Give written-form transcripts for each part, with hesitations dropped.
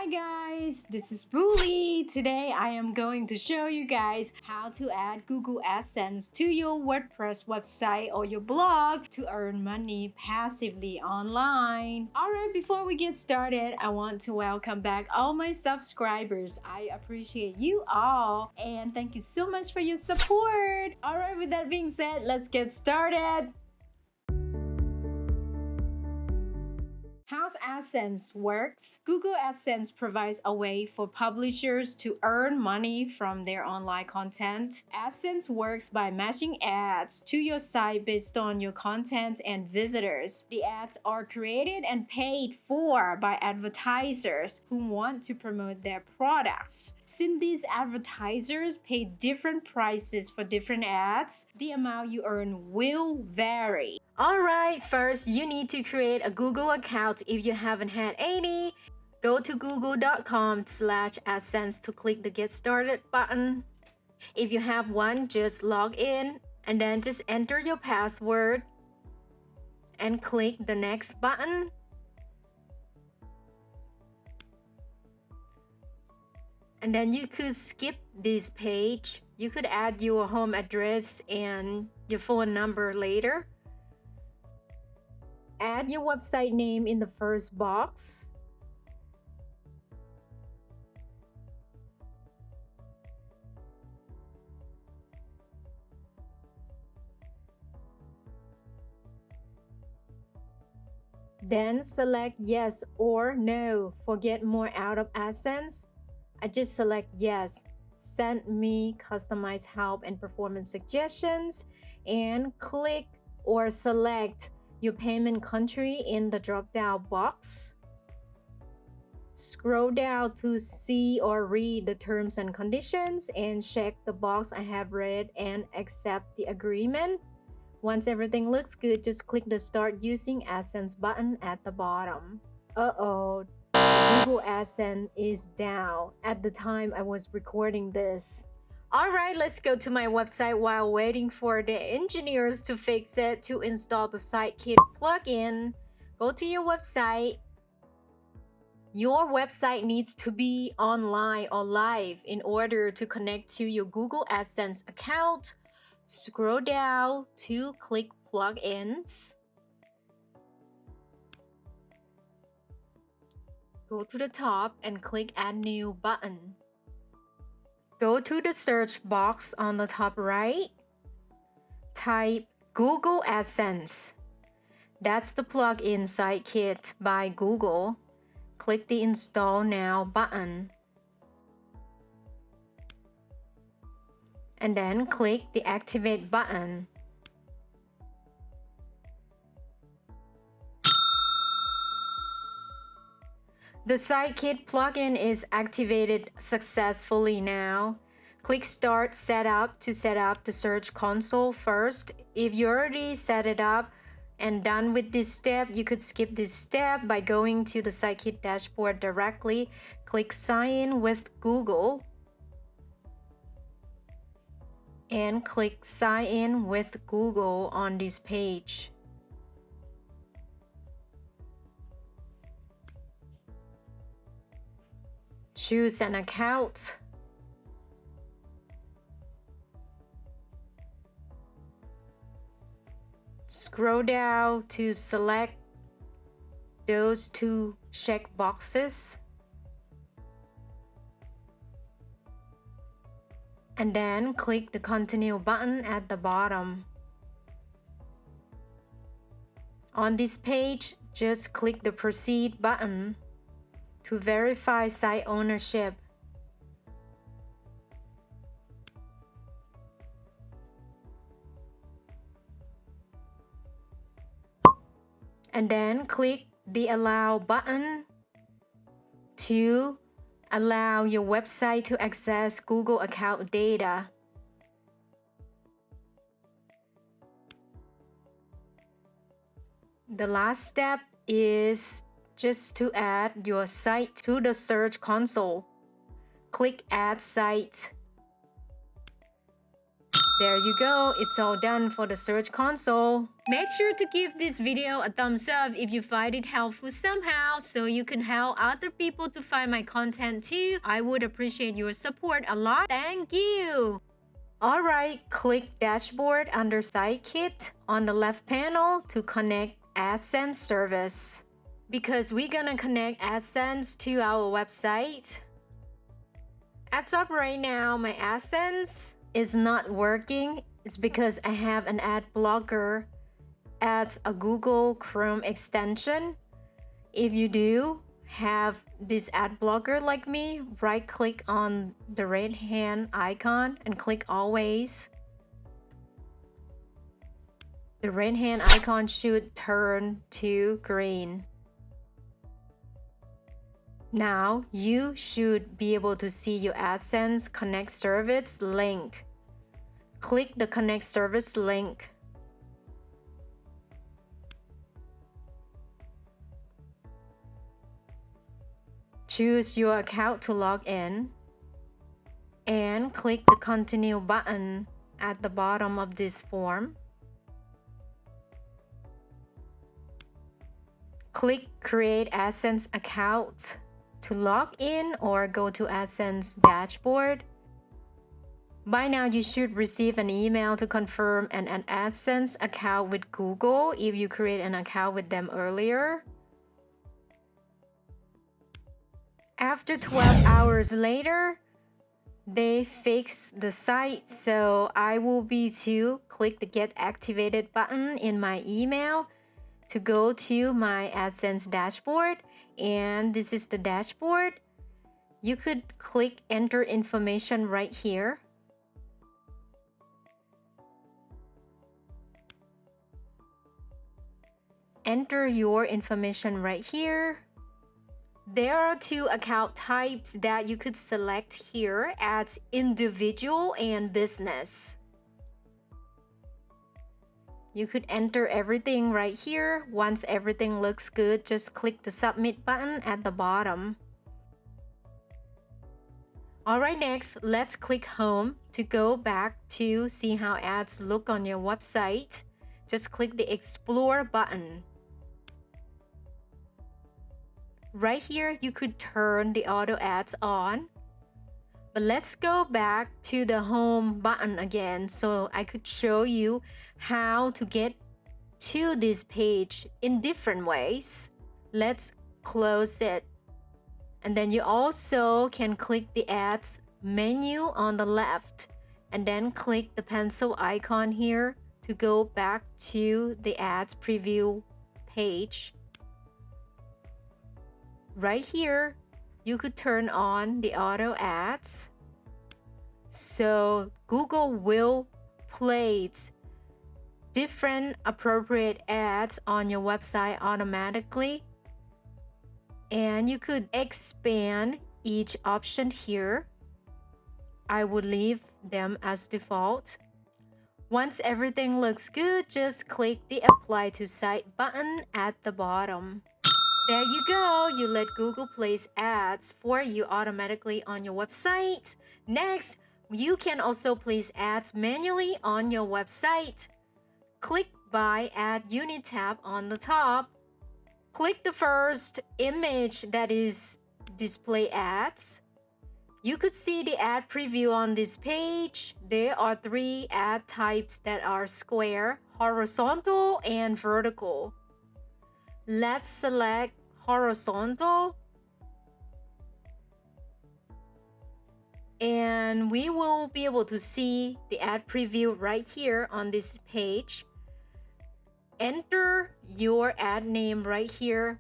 Hi guys, this is Bully. Today I am going to show you guys how to add Google AdSense to your WordPress website or your blog to earn money passively online. Alright, before we get started, I want to welcome back all my subscribers. I appreciate you all and thank you so much for your support. Alright, with that being said, let's get started. How AdSense works? Google AdSense provides a way for publishers to earn money from their online content. AdSense works by matching ads to your site based on your content and visitors. The ads are created and paid for by advertisers who want to promote their products. Since these advertisers pay different prices for different ads, the amount you earn will vary. Alright, first you need to create a Google account if you haven't had any. Go to google.com/AdSense to click the Get Started button. If you have one, just log in and then just enter your password and click the Next button. And then you could skip this page. You could add your home address and your phone number later. Add your website name in the first box. Then select yes or no for get more out of AdSense. I just select yes. Send me customized help and performance suggestions and click or select your payment country in the drop-down box. Scroll down to see or read the terms and conditions and check the box I have read and accept the agreement. Once everything looks good, just click the Start Using AdSense button at the bottom. Google AdSense is down at the time I was recording this. Alright, let's go to my website while waiting for the engineers to fix it. To install the Sitekit plugin, go to your website. Your website needs to be online or live in order to connect to your Google AdSense account. Scroll down to click Plugins. Go to the top and click Add New button. Go to the search box on the top right. Type Google AdSense. That's the plugin Sitekit by Google. Click the Install Now button. And then click the Activate button. The Sitekit plugin is activated successfully now. Click Start Setup to set up the Search Console first. If you already set it up and done with this step, you could skip this step by going to the Sitekit dashboard directly. Click Sign in with Google and click Sign in with Google on this page. Choose an account. Scroll down to select those two check boxes. And then click the Continue button at the bottom. On this page, just click the Proceed button to verify site ownership. And then click the Allow button to allow your website to access Google account data. The last step is just to add your site to the Search Console. Click Add Site. There you go, it's all done for the search console. Make sure to give this video a thumbs up if you find it helpful somehow so you can help other people to find my content too. I would appreciate your support a lot. Thank you! Alright, click Dashboard under Site Kit on the left panel to connect AdSense service. Because we're gonna connect AdSense to our website. As of right now, my AdSense is not working. It's because I have an ad blocker at a Google Chrome extension. If you do have this ad blocker like me, right click on the right hand icon and click Always. The right hand icon should turn to green. Now you should be able to see your AdSense Connect Service link. Click the Connect Service link. Choose your account to log in and click the Continue button at the bottom of this form. Click Create AdSense Account to log in or go to AdSense dashboard. By now, you should receive an email to confirm an AdSense account with Google if you create an account with them earlier. After 12 hours later, they fix the site, so I will be to click the Get Activated button in my email to go to my AdSense dashboard, and this is the dashboard. You could click Enter Information right here. Enter your information right here. There are two account types that you could select here as individual and business. You could enter everything right here. Once everything looks good, just click the Submit button at the bottom. Alright, next, let's click Home to go back to see how ads look on your website. Just click the Explore button. Right here, you could turn the auto ads on. But let's go back to the Home button again so I could show you how to get to this page in different ways. Let's close it. And then you also can click the Ads menu on the left and then click the pencil icon here to go back to the Ads preview page. Right here, you could turn on the auto ads. So Google will place different appropriate ads on your website automatically. And you could expand each option here. I would leave them as default. Once everything looks good, just click the Apply to Site button at the bottom. There you go, you let Google place ads for you automatically on your website. Next, you can also place ads manually on your website. Click By Ad Unit tab on the top. Click the first image that is Display Ads. You could see the ad preview on this page. There are three ad types that are square, horizontal, and vertical. Let's select horizontal. And we will be able to see the ad preview right here on this page. Enter your ad name right here.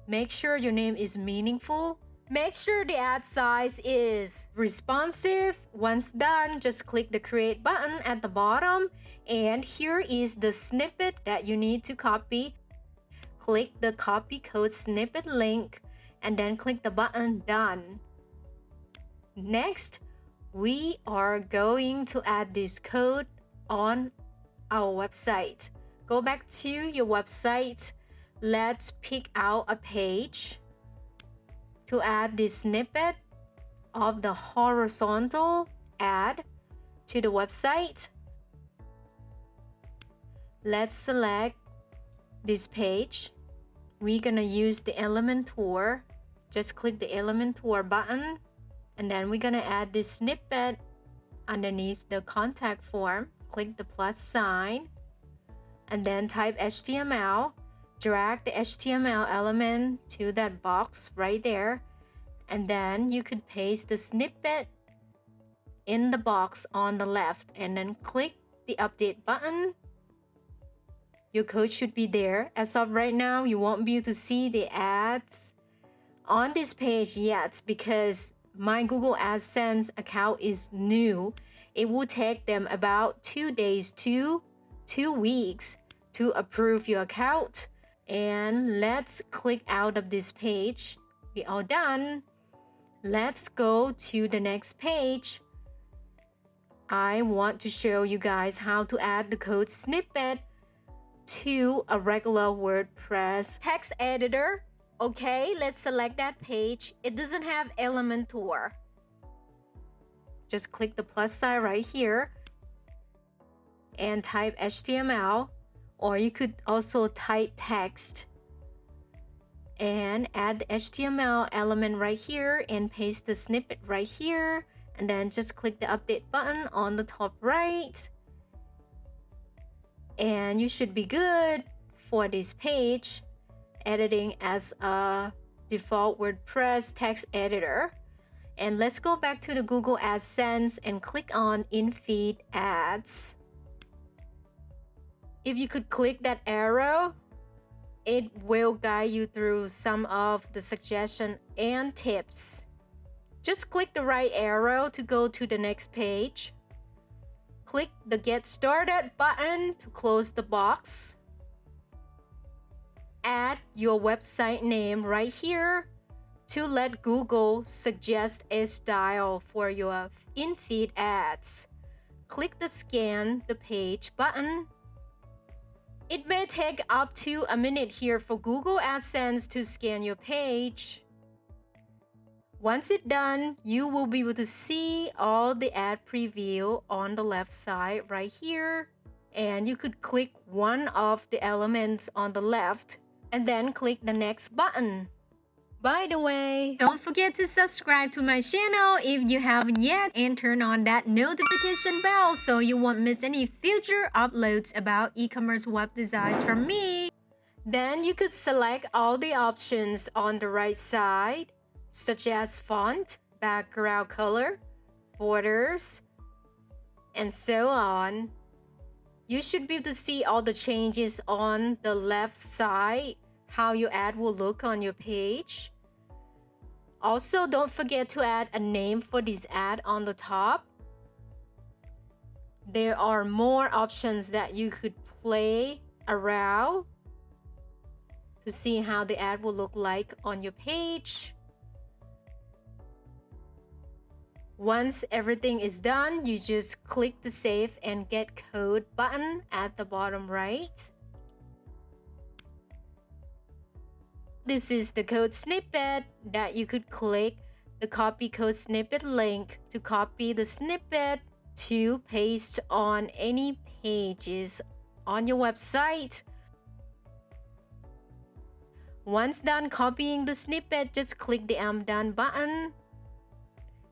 Make sure your name is meaningful. Make sure the ad size is responsive. Once done, just click the Create button at the bottom. And here is the snippet that you need to copy. Click the Copy Code Snippet link and then click the button Done. Next, we are going to add this code on our website. Go back to your website. Let's pick out a page to add this snippet of the horizontal ad to the website. Let's select this page. We're gonna use the element tool. Just click the element tool button, and then we're gonna add this snippet underneath the contact form. Click the plus sign, and then type HTML. Drag the HTML element to that box right there, and then you could paste the snippet in the box on the left, and then click the update button. Your code should be there. As of right now, you won't be able to see the ads on this page yet because my Google AdSense account is new. It will take them about 2 days to 2 weeks to approve your account. And let's click out of this page. We all done. Let's go to the next page. I want to show you guys how to add the code snippet to a regular WordPress text editor. Okay, let's select that page. It doesn't have Elementor. Just click the plus sign right here and type HTML, or you could also type text and add the HTML element right here and paste the snippet right here, and then just click the update button on the top right, and you should be good for this page editing as a default WordPress text editor. And let's go back to the Google AdSense and click on in-feed ads. If you could click that arrow, it will guide you through some of the suggestions and tips. Just click the right arrow to go to the next page. Click the Get Started button to close the box. Add your website name right here to let Google suggest a style for your in-feed ads. Click the Scan the Page button. It may take up to a minute here for Google AdSense to scan your page. Once it's done, you will be able to see all the ad preview on the left side right here. And you could click one of the elements on the left and then click the next button. By the way, don't forget to subscribe to my channel if you haven't yet, and turn on that notification bell so you won't miss any future uploads about e-commerce web designs from me. Then you could select all the options on the right side, such as font, background color, borders, and so on. You should be able to see all the changes on the left side, how your ad will look on your page. Also, don't forget to add a name for this ad on the top. There are more options that you could play around to see how the ad will look like on your page. Once everything is done, you just click the Save and Get Code button at the bottom right. This is the code snippet that you could click the copy code snippet link to copy the snippet to paste on any pages on your website. Once done copying the snippet, just click the I'm done button.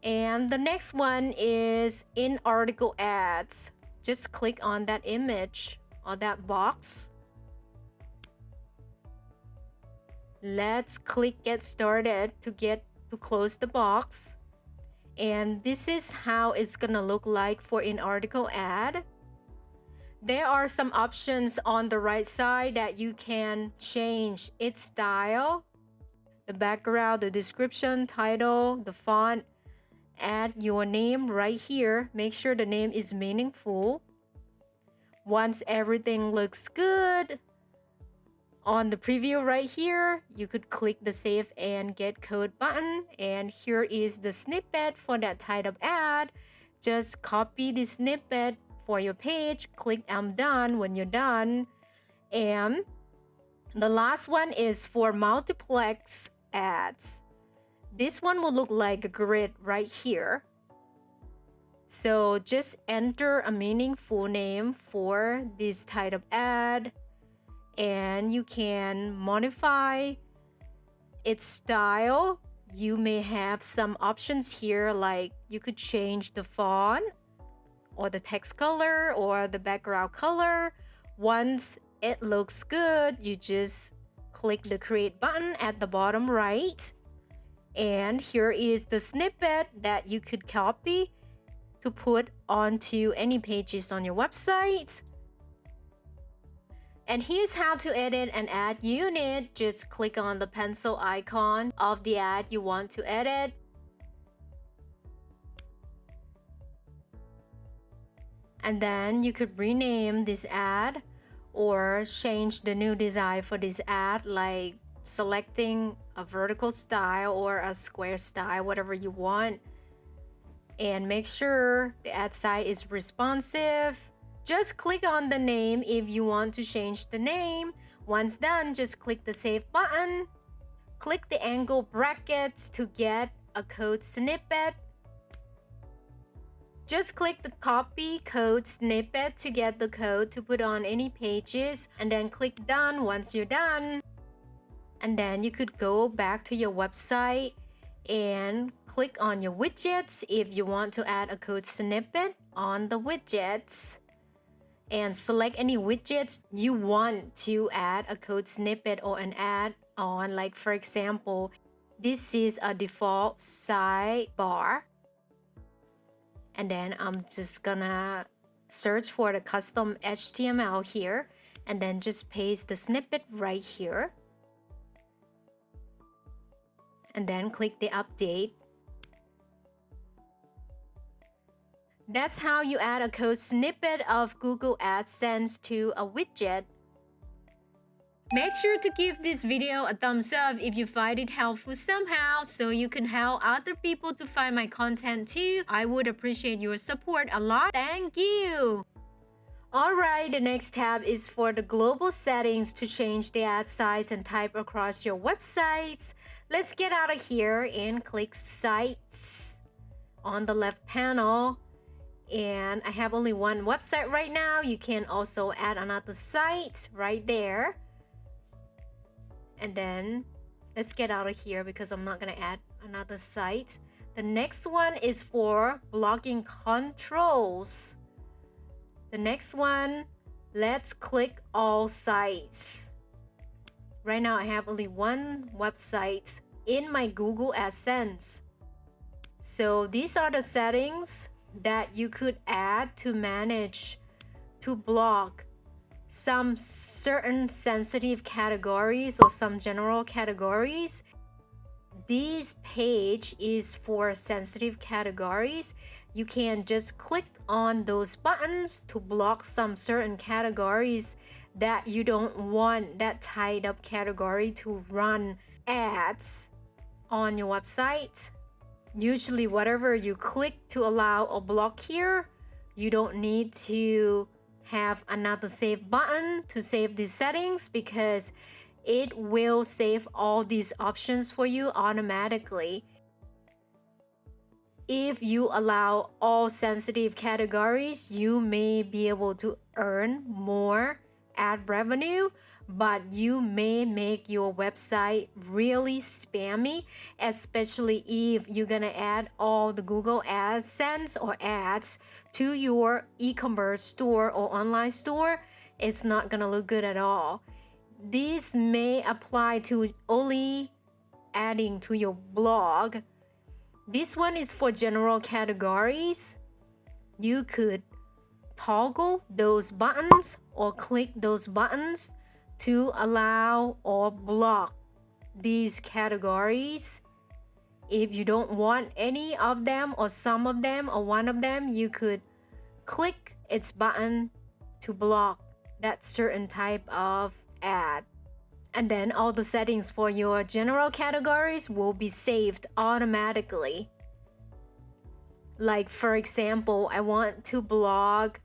And the next one is in article ads. Just click on that image or that box. Let's click Get Started to close the box. And this is how it's gonna look like for an article ad. There are some options on the right side that you can change its style, the background, the description, title, the font. Add your name right here. Make sure the name is meaningful. Once everything looks good, on the preview right here, you could click the Save and Get Code button, and here is the snippet for that type of ad. Just copy the snippet for your page, click I'm done when you're done. And the last one is for multiplex ads. This one will look like a grid right here. So just enter a meaningful name for this type of ad, and you can modify its style. You may have some options here, like you could change the font or the text color or the background color. Once it looks good, you just click the create button at the bottom right, and here is the snippet that you could copy to put onto any pages on your website. And here's how to edit an ad unit. Just click on the pencil icon of the ad you want to edit. And then you could rename this ad or change the new design for this ad, like selecting a vertical style or a square style, whatever you want. And make sure the ad site is responsive. Just click on the name if you want to change the name. Once done, just click the save button. Click the angle brackets to get a code snippet. Just click the copy code snippet to get the code to put on any pages, and then click done once you're done. And then you could go back to your website and click on your widgets if you want to add a code snippet on the widgets, and select any widgets you want to add a code snippet or an ad on. Like for example, this is a default sidebar, and then I'm just gonna search for the custom HTML here, and then just paste the snippet right here, and then click the update. That's how you add a code snippet of Google AdSense to a widget. Make sure to give this video a thumbs up if you find it helpful somehow, so you can help other people to find my content too. I would appreciate your support a lot. Thank you! Alright, the next tab is for the global settings to change the ad size and type across your websites. Let's get out of here and click Sites on the left panel. And I have only one website right now. You can also add another site right there. And then let's get out of here because I'm not going to add another site. The next one is for blogging controls. The next one, let's click all sites. Right now I have only one website in my Google AdSense. So these are the settings that you could add to manage, to block some certain sensitive categories or some general categories. This page is for sensitive categories. You can just click on those buttons to block some certain categories that you don't want that type of category to run ads on your website. Usually whatever you click to allow or block here, you don't need to have another save button to save these settings because it will save all these options for you automatically. If you allow all sensitive categories, you may be able to earn more ad revenue, but you may make your website really spammy, especially if you're gonna add all the Google AdSense or ads to your e-commerce store or online store. It's not gonna look good at all. This may apply to only adding to your blog. This one is for general categories. You could toggle those buttons or click those buttons to allow or block these categories. If you don't want any of them or some of them or one of them, you could click its button to block that certain type of ad. And then all the settings for your general categories will be saved automatically. Like for example, I want to blog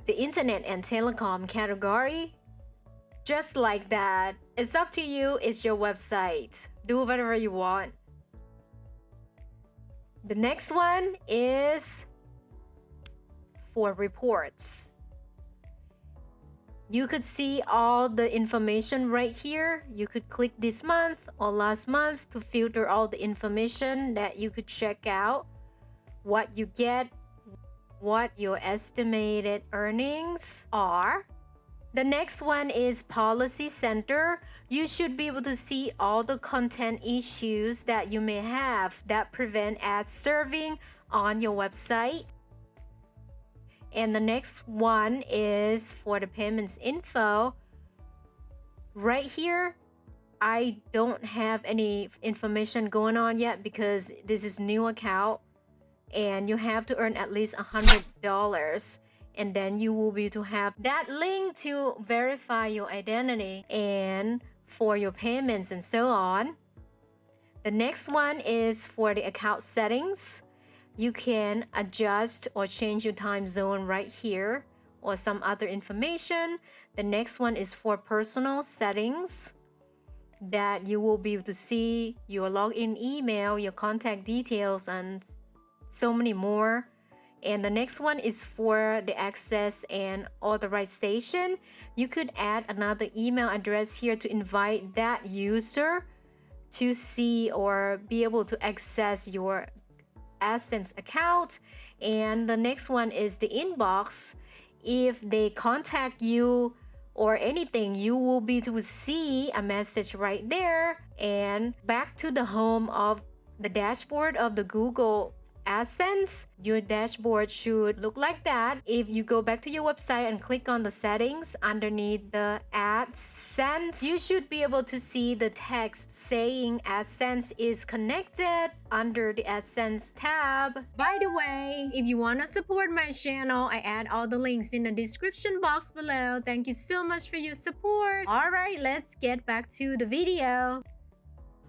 the internet and telecom category. Just like that. It's up to you, it's your website. Do whatever you want. The next one is for reports. You could see all the information right here. You could click this month or last month to filter all the information that you could check out, what you get, what your estimated earnings are. The next one is Policy Center. You should be able to see all the content issues that you may have that prevent ads serving on your website. And the next one is for the payments info. Right here, I don't have any information going on yet because this is new account and you have to earn at least $100. And then you will be able to have that link to verify your identity and for your payments and so on. The next one is for the account settings. You can adjust or change your time zone right here or some other information. The next one is for personal settings that you will be able to see your login email, your contact details, and so many more. And the next one is for the access and authorization. You could add another email address here to invite that user to see or be able to access your AdSense account. And the next one is the inbox. If they contact you or anything, you will be able to see a message right there. And back to the home of the dashboard of the Google AdSense, your dashboard should look like that. If you go back to your website and click on the settings underneath the AdSense, you should be able to see the text saying AdSense is connected under the AdSense tab. By the way, if you want to support my channel, I add all the links in the description box below. Thank you so much for your support. Alright, let's get back to the video.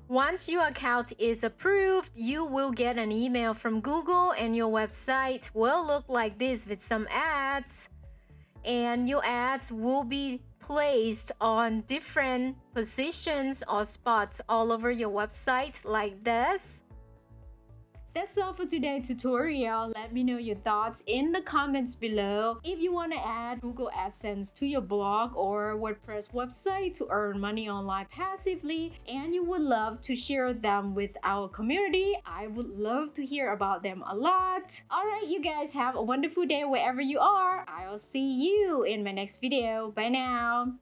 Once your account is approved, you will get an email from Google and your website will look like this with some ads. And your ads will be placed on different positions or spots all over your website like this. That's all for today's tutorial. Let me know your thoughts in the comments below. If you want to add Google AdSense to your blog or WordPress website to earn money online passively and you would love to share them with our community, I would love to hear about them a lot. Alright, you guys have a wonderful day wherever you are. I'll see you in my next video. Bye now.